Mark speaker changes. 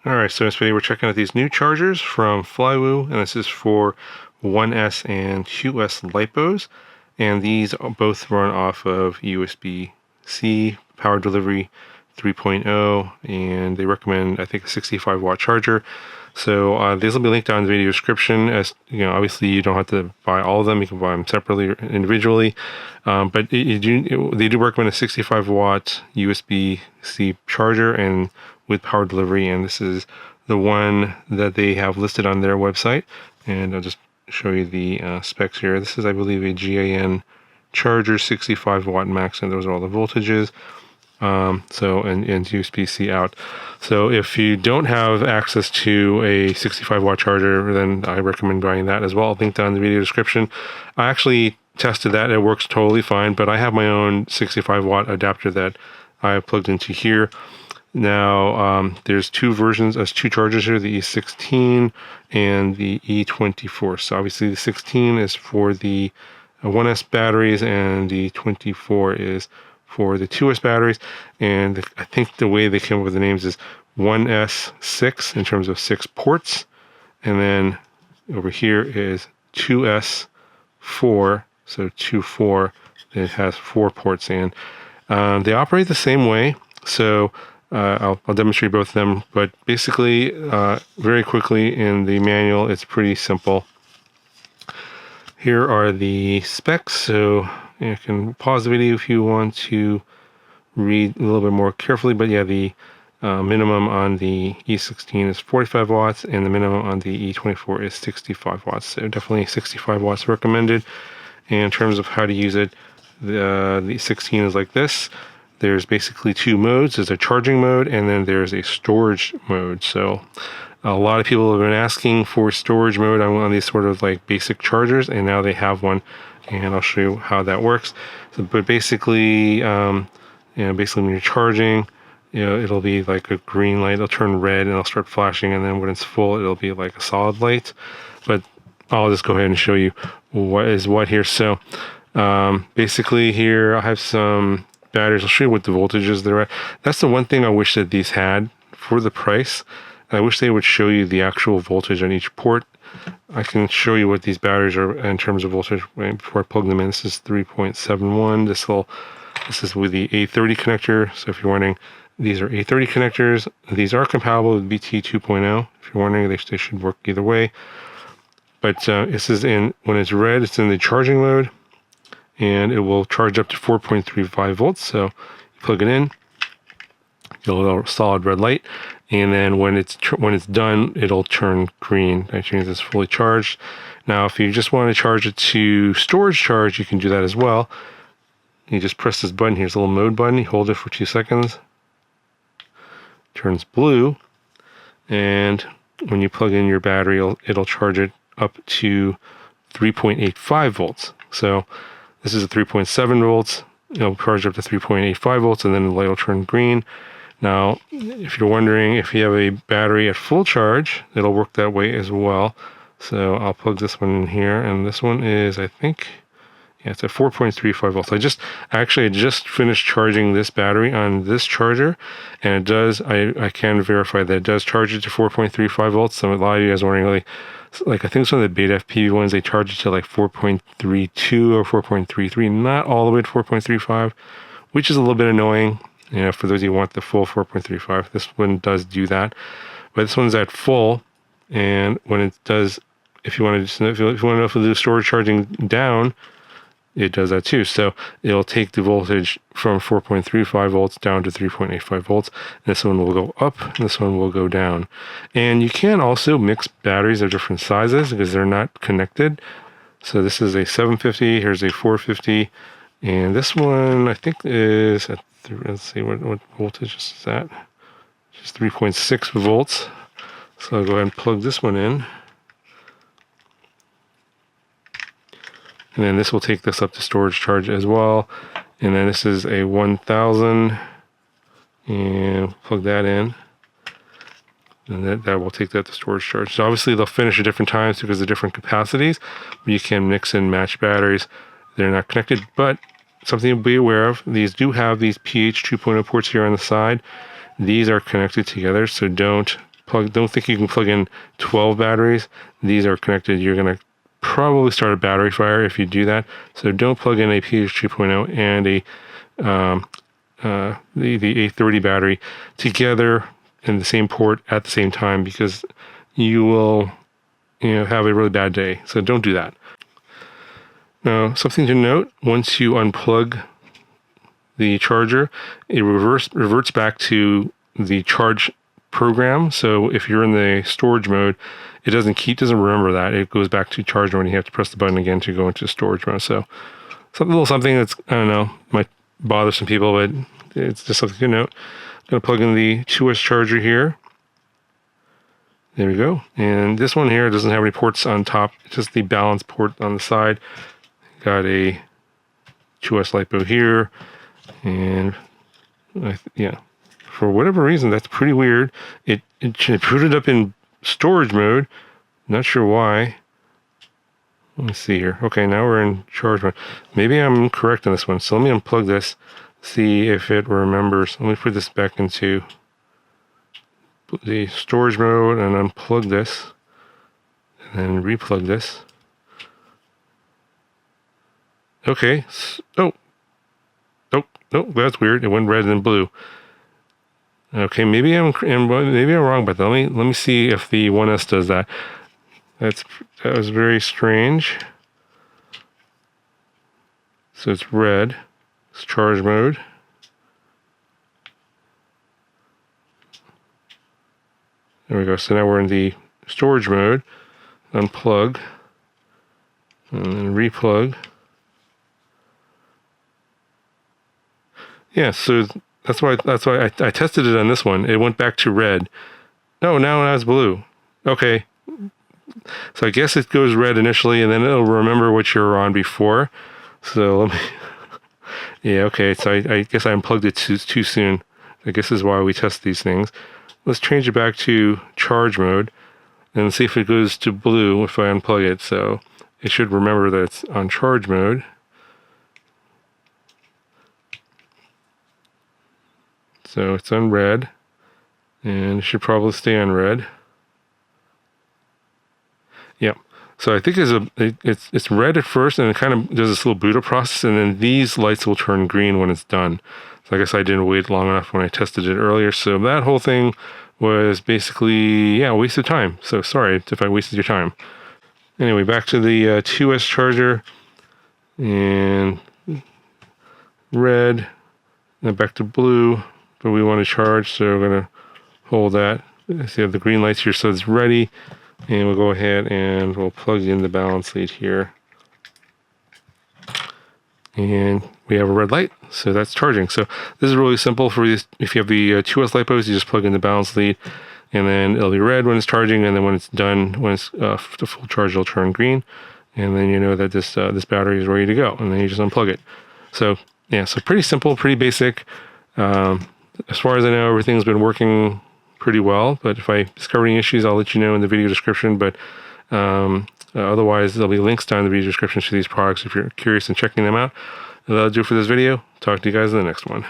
Speaker 1: Alright, so in this video we're checking out these new chargers from FLYWOO, and this is for 1S and 2S Lipos, and these both run off of USB-C power delivery 3.0, and they recommend, I think, a 65 watt charger. So these will be linked down in the video description. As you know, obviously you don't have to buy all of them; you can buy them separately or individually. But they do recommend a 65 watt USB-C charger and with power delivery, and this is the one that they have listed on their website. And I'll just show you the specs here. This is, I believe, a GAN charger, 65 watt max, and those are all the voltages. And USB-C out. So if you don't have access to a 65 watt charger, then I recommend buying that as well. Link down in the video description. I actually tested that; it works totally fine. But I have my own 65 watt adapter that I have plugged into here. Now there's two versions, two chargers here: the E16 and the E24. So obviously the 16 is for the 1S batteries, and the 24 is for the 2S batteries. And I think the way they came up with the names is 1S6 in terms of 6 ports, and then over here is 2S4, so 2-4, it has 4 ports, and they operate the same way. So I'll demonstrate both of them, but basically very quickly in the manual, it's pretty simple. Here are the specs, so you can pause the video if you want to read a little bit more carefully. But yeah, the minimum on the E16 is 45 watts, and the minimum on the E24 is 65 watts. So definitely 65 watts recommended. And in terms of how to use it, the 16 is like this. There's basically 2 modes. There's a charging mode, and then there's a storage mode. So a lot of people have been asking for storage mode on these sort of like basic chargers, and now they have one, and I'll show you how that works. So, but basically, basically when you're charging, it'll be like a green light. It'll turn red, and it'll start flashing, and then when it's full, it'll be like a solid light. But I'll just go ahead and show you what is what here. So basically here I have some batteries. I'll show you what the voltages they're at. That's the one thing I wish that these had for the price. I wish they would show you the actual voltage on each port. I can show you what these batteries are in terms of voltage before I plug them in. This is 3.71. This is with the A30 connector. So if you're wondering, these are A30 connectors. These are compatible with BT 2.0. If you're wondering, they should work either way. But this is when it's red, it's in the charging mode, and it will charge up to 4.35 volts. So you plug it in, you'll have a solid red light, and then when it's done, it'll turn green. That means it's fully charged. Now, if you just want to charge it to storage charge, you can do that as well. You just press this button. Here's a little mode button. You hold it for 2 seconds. Turns blue, and when you plug in your battery, it'll charge it up to 3.85 volts. So this is a 3.7 volts. It'll charge up to 3.85 volts, and then the light will turn green. Now, if you're wondering if you have a battery at full charge, it'll work that way as well. So I'll plug this one in here, and this one is, I think, yeah, it's at 4.35 volts. I just finished charging this battery on this charger, and it does, I can verify that it does charge it to 4.35 volts. So a lot of you guys are wondering, like I think some of the beta FPV ones, they charge it to like 4.32 or 4.33, not all the way to 4.35, which is a little bit annoying. For those of you who want the full 4.35, this one does do that. But this one's at full, and when it does, if you want to know if it'll do storage charging down, it does that too. So it'll take the voltage from 4.35 volts down to 3.85 volts. This one will go up, and this one will go down. And you can also mix batteries of different sizes because they're not connected. So this is a 750, here's a 450, and this one I think is at, let's see, what voltage is that? Just 3.6 volts. So I'll go ahead and plug this one in. And then this will take this up to storage charge as well. And then this is a 1000, and plug that in. And that will take that to storage charge. So obviously they'll finish at different times because of different capacities, but you can mix and match batteries. They're not connected, but something to be aware of, these do have these PH 2.0 ports here on the side. These are connected together, so don't don't think you can plug in 12 batteries. These are connected. You're going to probably start a battery fire if you do that. So don't plug in a PH 2.0 and the A30 battery together in the same port at the same time, because you will have a really bad day. So don't do that. Now, something to note: once you unplug the charger, it reverts back to the charge program. So if you're in the storage mode, it doesn't remember that. It goes back to charge mode, and you have to press the button again to go into storage mode. So something that's, I don't know, might bother some people, but it's just something to note. I'm going to plug in the 2S charger here. There we go. And this one here doesn't have any ports on top, it's just the balance port on the side. Got a 2S Lipo here, and yeah, for whatever reason, that's pretty weird. It booted up in storage mode. Not sure why. Let me see here. Okay, now we're in charge mode. Maybe I'm correct on this one. So let me unplug this, see if it remembers. Let me put this back into the storage mode and unplug this, and then replug this. Okay. Oh, that's weird. It went red and then blue. Okay, maybe I'm wrong, but let me see if the 1S does that. That was very strange. So it's red. It's charge mode. There we go. So now we're in the storage mode. Unplug and then replug. Yeah, so that's why I tested it on this one. It went back to red. No, now it's blue. Okay. So I guess it goes red initially, and then it'll remember what you were on before. So let me... yeah, okay. So I guess I unplugged it too soon. I guess this is why we test these things. Let's change it back to charge mode and see if it goes to blue if I unplug it. So it should remember that it's on charge mode. So it's on red, and it should probably stay on red. Yep. So I think it's red at first, and it kind of does this little boot up process, and then these lights will turn green when it's done. So I guess I didn't wait long enough when I tested it earlier. So that whole thing was basically, a waste of time. So sorry if I wasted your time. Anyway, back to the 2S charger, and red, then back to blue. But we want to charge, so we're going to hold that. See, the green lights here, so it's ready. And we'll go ahead and we'll plug in the balance lead here. And we have a red light, so that's charging. So this is really simple for this. If you have the 2S Lipos, you just plug in the balance lead, and then it'll be red when it's charging, and then when it's done, when it's the full charge, it'll turn green. And then you know that this battery is ready to go, and then you just unplug it. So yeah, so pretty simple, pretty basic. As far as I know, everything's been working pretty well, but if I discover any issues, I'll let you know in the video description. But otherwise, there'll be links down in the video description to these products if you're curious in checking them out. That'll do it for this video. Talk to you guys in the next one.